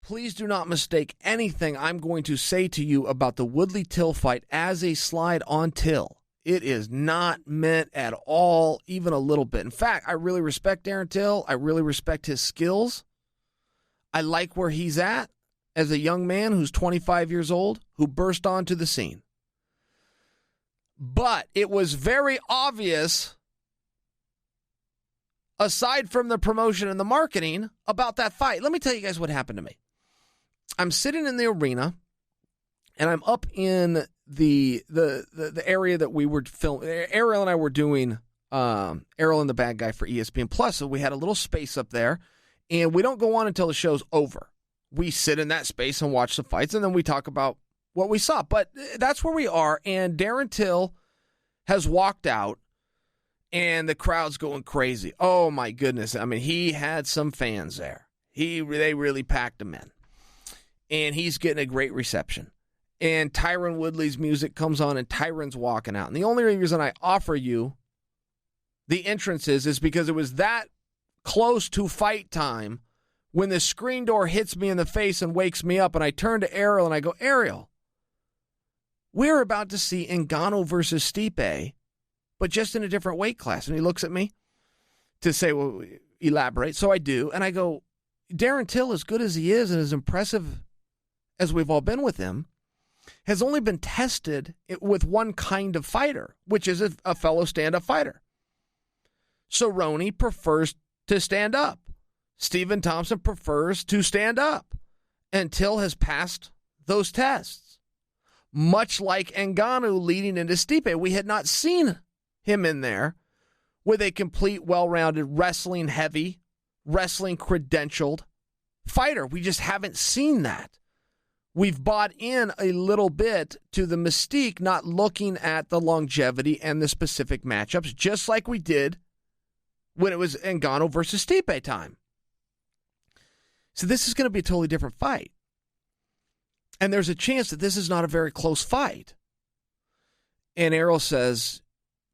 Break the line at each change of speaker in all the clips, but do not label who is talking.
please do not mistake anything I'm going to say to you about the Woodley-Till fight as a slide on Till. It is not meant at all, even a little bit. In fact, I really respect Darren Till. I really respect his skills. I like where he's at as a young man who's 25 years old, who burst onto the scene. But it was very obvious, aside from the promotion and the marketing, about that fight. Let me tell you guys what happened to me. I'm sitting in the arena, and I'm up in the area that we were filming. Ariel and I were doing Ariel and the Bad Guy for ESPN Plus, so we had a little space up there, and we don't go on until the show's over. We sit in that space and watch the fights, and then we talk about what we saw. But that's where we are, and Darren Till has walked out, and the crowd's going crazy. Oh, my goodness. I mean, he had some fans there. They really packed him in. And he's getting a great reception. And Tyron Woodley's music comes on, and Tyron's walking out. And the only reason I offer you the entrances is because it was that close to fight time when the screen door hits me in the face and wakes me up. And I turn to Ariel, and I go, Ariel, we're about to see Ngannou versus Stipe, but just in a different weight class. And he looks at me to say, well, elaborate. So I do. And I go, Darren Till, as good as he is and as impressive as we've all been with him, has only been tested with one kind of fighter, which is a fellow stand-up fighter. Cerrone prefers to stand up. Stephen Thompson prefers to stand up. And Till has passed those tests. Much like Ngannou leading into Stipe, we had not seen him in there with a complete, well-rounded, wrestling-heavy, wrestling-credentialed fighter. We just haven't seen that. We've bought in a little bit to the mystique, not looking at the longevity and the specific matchups, just like we did when it was Ngannou versus Stipe time. So this is going to be a totally different fight. And there's a chance that this is not a very close fight. And Errol says,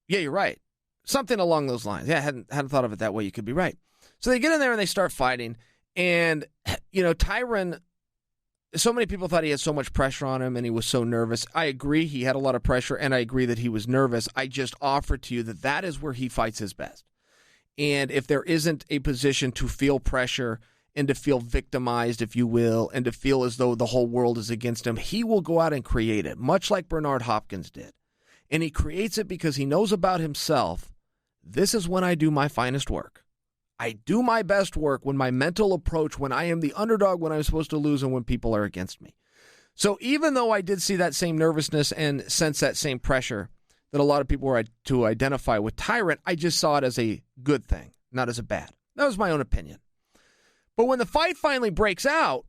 yeah, you're right. Something along those lines. Yeah, I hadn't thought of it that way. You could be right. So they get in there and they start fighting. And, Tyron, so many people thought he had so much pressure on him and he was so nervous. I agree. He had a lot of pressure, and I agree that he was nervous. I just offered to you that is where he fights his best. And if there isn't a position to feel pressure and to feel victimized, if you will, and to feel as though the whole world is against him, he will go out and create it, much like Bernard Hopkins did. And he creates it because he knows about himself. This is when I do my finest work. I do my best work when my mental approach, when I am the underdog, when I'm supposed to lose, and when people are against me. So even though I did see that same nervousness and sense that same pressure that a lot of people were to identify with Tyron, I just saw it as a good thing, not as a bad. That was my own opinion. But when the fight finally breaks out,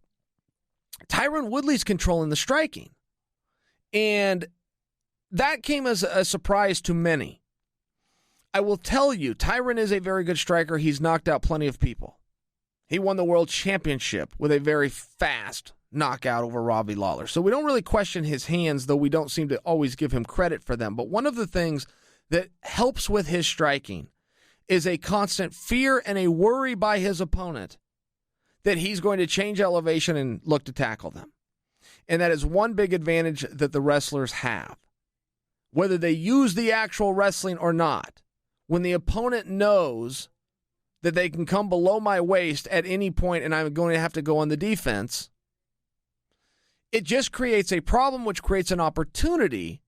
Tyron Woodley's controlling the striking. And that came as a surprise to many. I will tell you, Tyron is a very good striker. He's knocked out plenty of people. He won the world championship with a very fast knockout over Robbie Lawler. So we don't really question his hands, though we don't seem to always give him credit for them. But one of the things that helps with his striking is a constant fear and a worry by his opponent that he's going to change elevation and look to tackle them. And that is one big advantage that the wrestlers have. Whether they use the actual wrestling or not, when the opponent knows that they can come below my waist at any point and I'm going to have to go on the defense, it just creates a problem, which creates an opportunity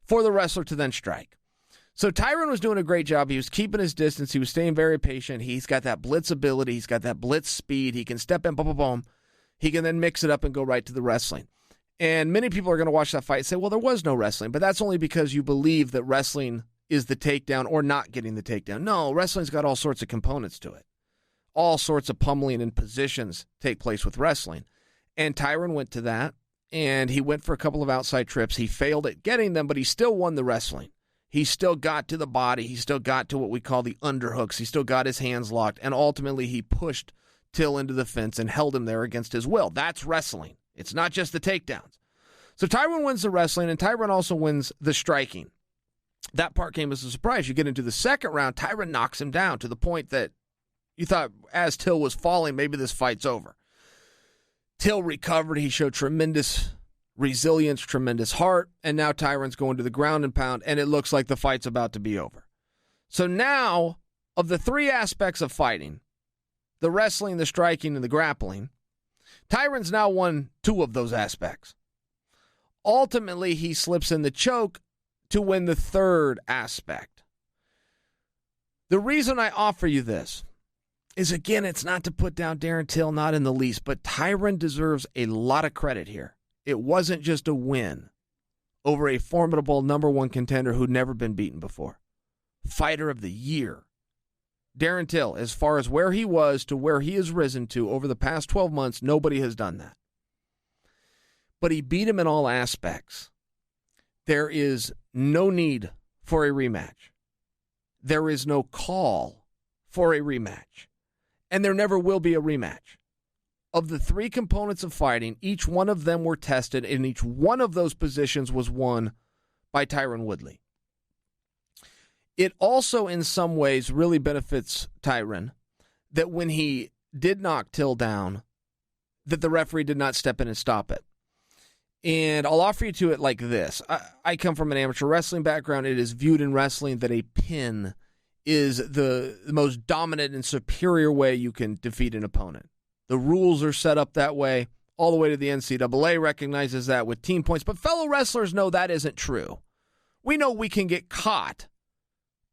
for the wrestler to then strike. So Tyron was doing a great job. He was keeping his distance. He was staying very patient. He's got that blitz ability. He's got that blitz speed. He can step in, boom, boom, boom. He can then mix it up and go right to the wrestling. And many people are going to watch that fight and say, well, there was no wrestling. But that's only because you believe that wrestling is the takedown or not getting the takedown. No, wrestling's got all sorts of components to it. All sorts of pummeling and positions take place with wrestling. And Tyron went to that, and he went for a couple of outside trips. He failed at getting them, but he still won the wrestling. He still got to the body. He still got to what we call the underhooks. He still got his hands locked, and ultimately he pushed Till into the fence and held him there against his will. That's wrestling. It's not just the takedowns. So Tyron wins the wrestling, and Tyron also wins the striking. That part came as a surprise. You get into the second round, Tyron knocks him down to the point that you thought as Till was falling, maybe this fight's over. Till recovered. He showed tremendous resilience, tremendous heart, and now Tyron's going to the ground and pound, and it looks like the fight's about to be over. So now, of the three aspects of fighting, the wrestling, the striking, and the grappling, Tyron's now won two of those aspects. Ultimately, he slips in the choke to win the third aspect. The reason I offer you this is, again, it's not to put down Darren Till, not in the least, but Tyron deserves a lot of credit here. It wasn't just a win over a formidable number one contender who'd never been beaten before. Fighter of the year. Darren Till, as far as where he was to where he has risen to over the past 12 months, nobody has done that. But he beat him in all aspects. There is no need for a rematch. There is no call for a rematch. And there never will be a rematch. Of the three components of fighting, each one of them were tested, and each one of those positions was won by Tyron Woodley. It also, in some ways, really benefits Tyron that when he did knock Till down, that the referee did not step in and stop it. And I'll offer you to it like this. I come from an amateur wrestling background. It is viewed in wrestling that a pin is the most dominant and superior way you can defeat an opponent. The rules are set up that way. All the way to the NCAA recognizes that with team points. But fellow wrestlers know that isn't true. We know we can get caught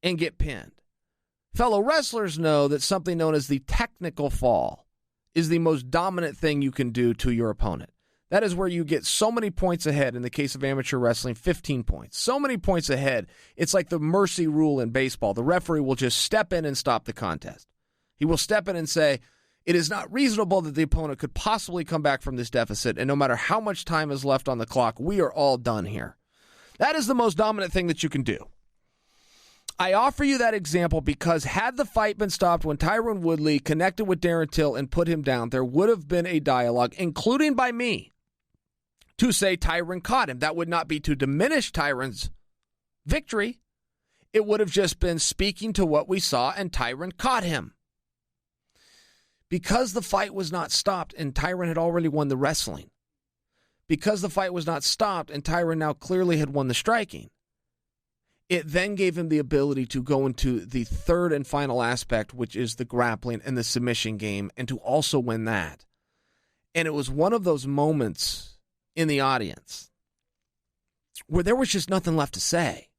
and get pinned. Fellow wrestlers know that something known as the technical fall is the most dominant thing you can do to your opponent. That is where you get so many points ahead. In the case of amateur wrestling, 15 points. So many points ahead. It's like the mercy rule in baseball. The referee will just step in and stop the contest. He will step in and say, it is not reasonable that the opponent could possibly come back from this deficit, and no matter how much time is left on the clock, we are all done here. That is the most dominant thing that you can do. I offer you that example because had the fight been stopped when Tyron Woodley connected with Darren Till and put him down, there would have been a dialogue, including by me, to say Tyron caught him. That would not be to diminish Tyron's victory. It would have just been speaking to what we saw, and Tyron caught him. Because the fight was not stopped and Tyron had already won the wrestling, because the fight was not stopped and Tyron now clearly had won the striking, it then gave him the ability to go into the third and final aspect, which is the grappling and the submission game, and to also win that. And it was one of those moments in the audience where there was just nothing left to say.